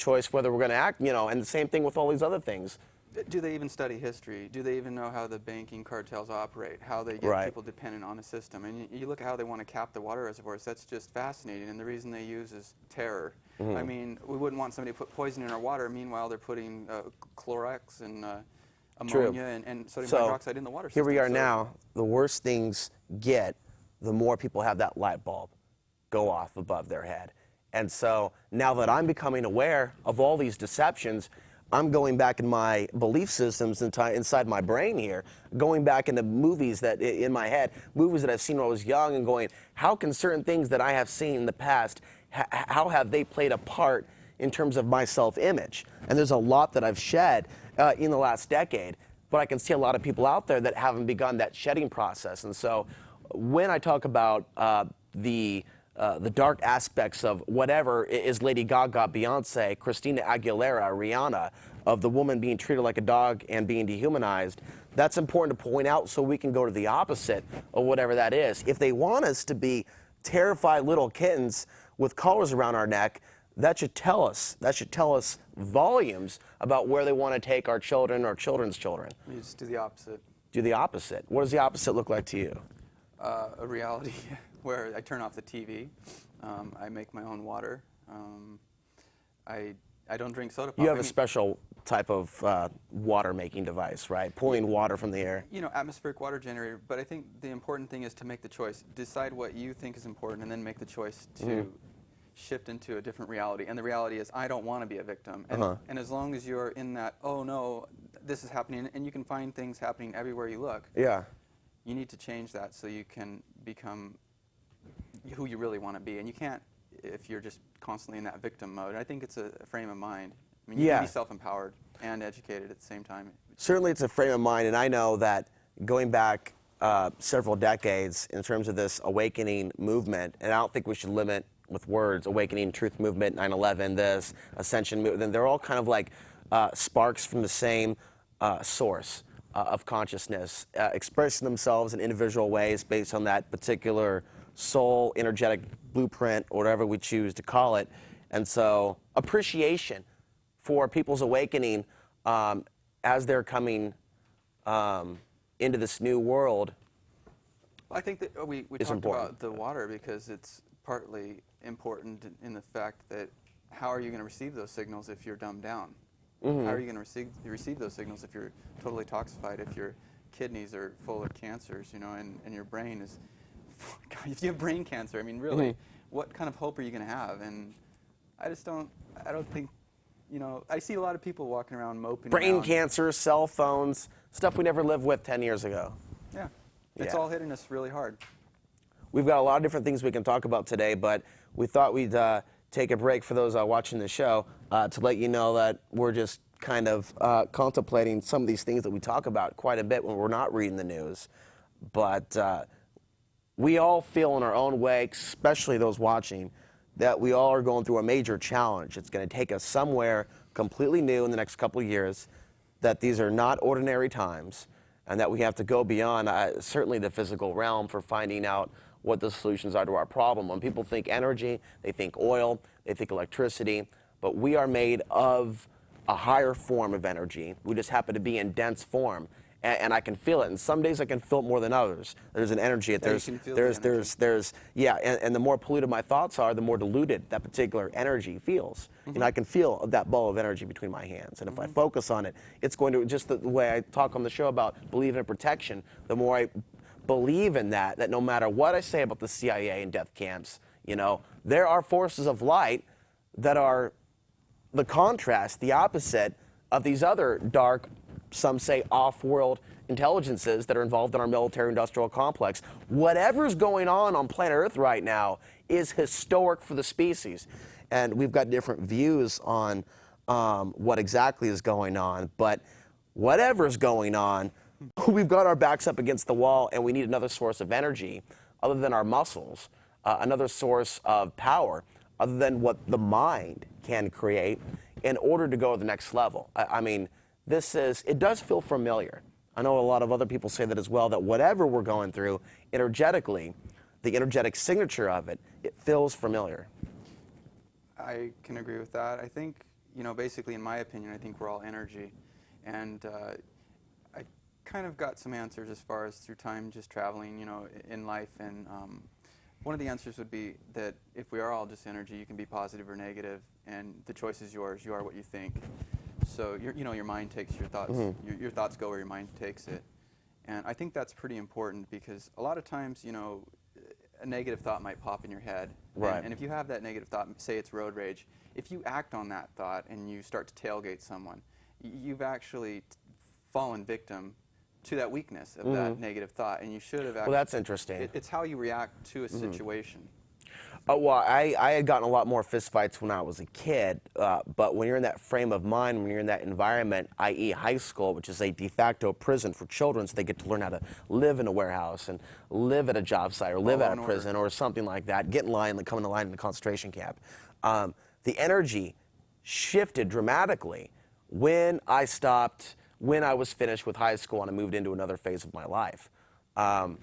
choice whether we're going to act, and the same thing with all these other things. Do they even study history? Do they even know how the banking cartels operate, how they get Right. people dependent on a system? And you look at how they want to cap the water reservoirs, that's just fascinating, and the reason they use is terror. I mean, we wouldn't want somebody to put poison in our water, meanwhile they're putting Clorox and ammonia and sodium hydroxide in the water system. Here we are now, the worse things get, the more people have that light bulb go off above their head. And so now that I'm becoming aware of all these deceptions, I'm going back in my belief systems inside my brain here, going back into movies that in my head, movies that I've seen when I was young, and going, how can certain things that I have seen in the past, how have they played a part in terms of my self-image? And there's a lot that I've shed in the last decade, but I can see a lot of people out there that haven't begun that shedding process. And so when I talk about the dark aspects of whatever is Lady Gaga, Beyonce, Christina Aguilera, Rihanna, of the woman being treated like a dog and being dehumanized, that's important to point out so we can go to the opposite of whatever that is. If they want us to be terrified little kittens with collars around our neck, that should tell us volumes about where they want to take our children or children's children. You just do the opposite. Do the opposite. What does the opposite look like to you? A reality where I turn off the TV, I make my own water, I don't drink soda pop. You have a special type of water making device, right? Pulling water from the air. You know, atmospheric water generator, but I think the important thing is to make the choice. Decide what you think is important and then make the choice to shift into a different reality. And the reality is, I don't want to be a victim. And as long as you're in that, oh no, this is happening, and you can find things happening everywhere you look. Yeah. You need to change that so you can become who you really want to be. And you can't if you're just constantly in that victim mode. And I think it's a frame of mind. I mean, you can be self-empowered and educated at the same time. Certainly it's a frame of mind, and I know that going back several decades in terms of this awakening movement, and I don't think we should limit with words, awakening, truth movement, 9/11, this, ascension movement, they're all kind of like sparks from the same source of consciousness, expressing themselves in individual ways based on that particular soul, energetic blueprint, or whatever we choose to call it. And so appreciation for people's awakening as they're coming into this new world. I think that we talked about the water because it's partly important in the fact that how are you going to receive those signals if you're dumbed down? How are you going to receive those signals if you're totally toxified, if your kidneys are full of cancers, you know, and your brain is, if you have brain cancer, I mean, really, what kind of hope are you going to have? And I don't think, you know, I see a lot of people walking around moping Brain cancer, cell phones, stuff we never lived with 10 years ago. Yeah, it's all hitting us really hard. We've got a lot of different things we can talk about today, but we thought we'd take a break for those watching the show to let you know that we're just kind of contemplating some of these things that we talk about quite a bit when we're not reading the news. But we all feel in our own way, especially those watching, that we all are going through a major challenge. It's going to take us somewhere completely new in the next couple of years, that these are not ordinary times, and that we have to go beyond certainly the physical realm for finding out what the solutions are to our problem. When people think energy, they think oil, they think electricity, but we are made of a higher form of energy. We just happen to be in dense form. And I can feel it, and some days I can feel it more than others. There's an energy. And the more polluted my thoughts are, the more diluted that particular energy feels. And I can feel that ball of energy between my hands. And if I focus on it, it's going to, just the way I talk on the show about believing in protection, the more I believe in that no matter what I say about the CIA and death camps, you know, there are forces of light that are the contrast, the opposite of these other dark, some say off-world intelligences that are involved in our military-industrial complex. Whatever's going on planet Earth right now is historic for the species. And we've got different views on what exactly is going on, but whatever's going on, we've got our backs up against the wall, and we need another source of energy other than our muscles, another source of power other than what the mind can create in order to go to the next level. I mean, it does feel familiar. I know a lot of other people say that as well, that whatever we're going through energetically, the energetic signature of it, it feels familiar. I can agree with that. I think, basically, in my opinion, I think we're all energy. And I kind of got some answers as far as through time just traveling, in life. And one of the answers would be that if we are all just energy, you can be positive or negative, and the choice is yours. You are what you think. So your mind takes your thoughts. Your thoughts go where your mind takes it. And I think that's pretty important because a lot of times, a negative thought might pop in your head. Right. And if you have that negative thought, say it's road rage, if you act on that thought and you start to tailgate someone, you've actually fallen victim to that weakness of that negative thought, and you should have actually... Well, that's interesting. It's how you react to a situation. Well, I had gotten a lot more fistfights when I was a kid, but when you're in that frame of mind, when you're in that environment, i.e. high school, which is a de facto prison for children, so they get to learn how to live in a warehouse and live at a job site or live at a prison or something like that, get in line, come in the line in a concentration camp. The energy shifted dramatically when I stopped, when I was finished with high school and I moved into another phase of my life. And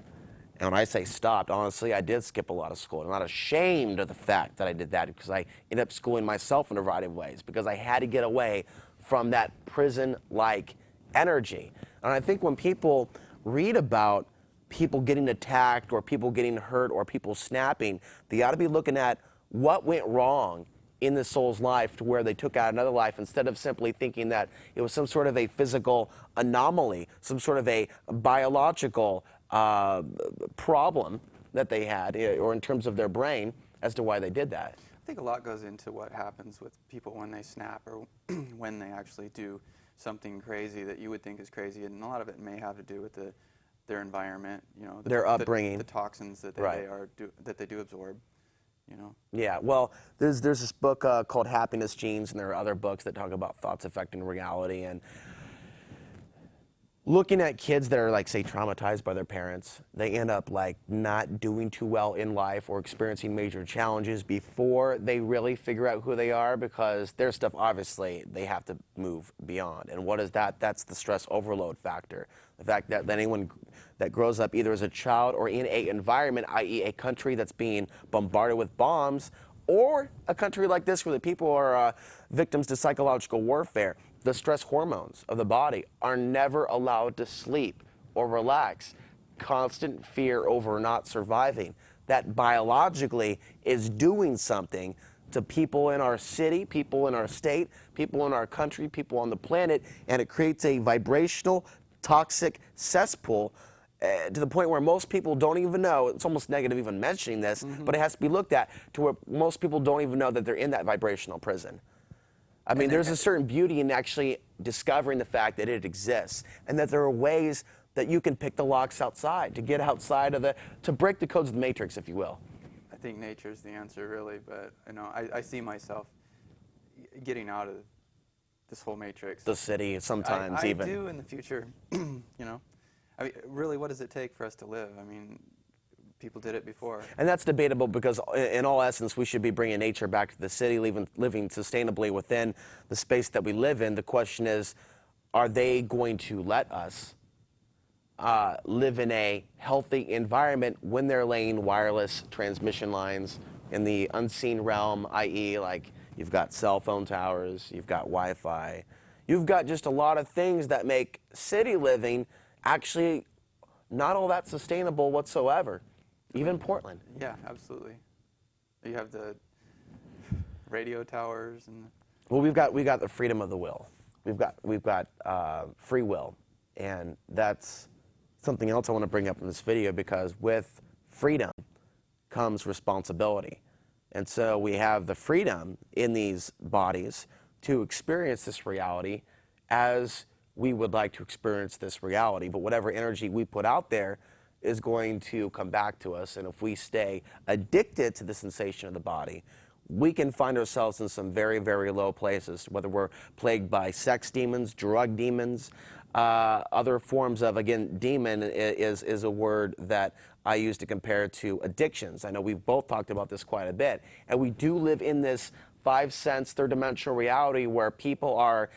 when I say stopped, honestly, I did skip a lot of school. I'm not ashamed of the fact that I did that because I ended up schooling myself in a variety of ways because I had to get away from that prison-like energy. And I think when people read about people getting attacked or people getting hurt or people snapping, they ought to be looking at what went wrong in the soul's life to where they took out another life instead of simply thinking that it was some sort of a physical anomaly, some sort of a biological problem that they had, or in terms of their brain, as to why they did that. I think a lot goes into what happens with people when they snap or when they actually do something crazy that you would think is crazy, and a lot of it may have to do with their environment, their upbringing, the toxins that they do absorb. Yeah, well, there's this book called Happiness Genes, and there are other books that talk about thoughts affecting reality, and looking at kids that are, like, say, traumatized by their parents, they end up, like, not doing too well in life or experiencing major challenges before they really figure out who they are, because their stuff, obviously, they have to move beyond. And what is that? That's the stress overload factor. The fact that anyone that grows up either as a child or in a environment, i.e. a country that's being bombarded with bombs, or a country like this where the people are victims to psychological warfare, the stress hormones of the body are never allowed to sleep or relax. Constant fear over not surviving. That biologically is doing something to people in our city, people in our state, people in our country, people on the planet, and it creates a vibrational, toxic cesspool to the point where most people don't even know. It's almost negative even mentioning this, but it has to be looked at to where most people don't even know that they're in that vibrational prison. I mean, there's a certain beauty in actually discovering the fact that it exists and that there are ways that you can pick the locks outside, to get outside of to break the codes of the matrix, if you will. I think nature's the answer, really, but I see myself getting out of this whole matrix. The city, sometimes even. I do in the future, I mean, really, what does it take for us to live? I mean, people did it before. And that's debatable because, in all essence, we should be bringing nature back to the city, living sustainably within the space that we live in. The question is, are they going to let us live in a healthy environment when they're laying wireless transmission lines in the unseen realm, i.e., like you've got cell phone towers, you've got Wi-Fi, you've got just a lot of things that make city living actually not all that sustainable whatsoever. Even Portland. Yeah, absolutely. You have the radio towers and. Well, we've got the freedom of the will. We've got free will, and that's something else I want to bring up in this video, because with freedom comes responsibility, and so we have the freedom in these bodies to experience this reality as we would like to experience this reality. But whatever energy we put out there is going to come back to us, and if we stay addicted to the sensation of the body, we can find ourselves in some very, very low places, whether we're plagued by sex demons, drug demons, other forms of, again, demon is a word that I use to compare to addictions. I know we've both talked about this quite a bit, and we do live in this 5 sense, third dimensional reality where people are